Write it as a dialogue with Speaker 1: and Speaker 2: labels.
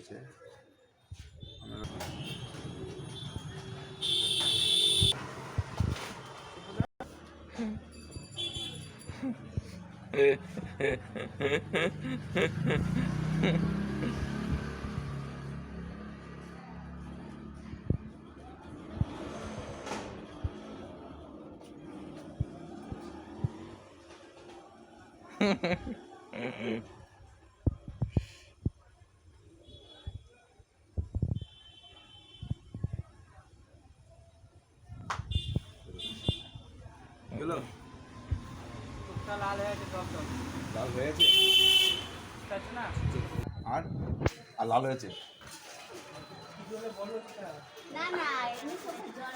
Speaker 1: হয়েছে। গেলো
Speaker 2: লাল হয়েছে,
Speaker 1: লাল হয়েছে
Speaker 2: না
Speaker 1: আর আর লাল হয়েছে।
Speaker 3: না না এমনি সব জল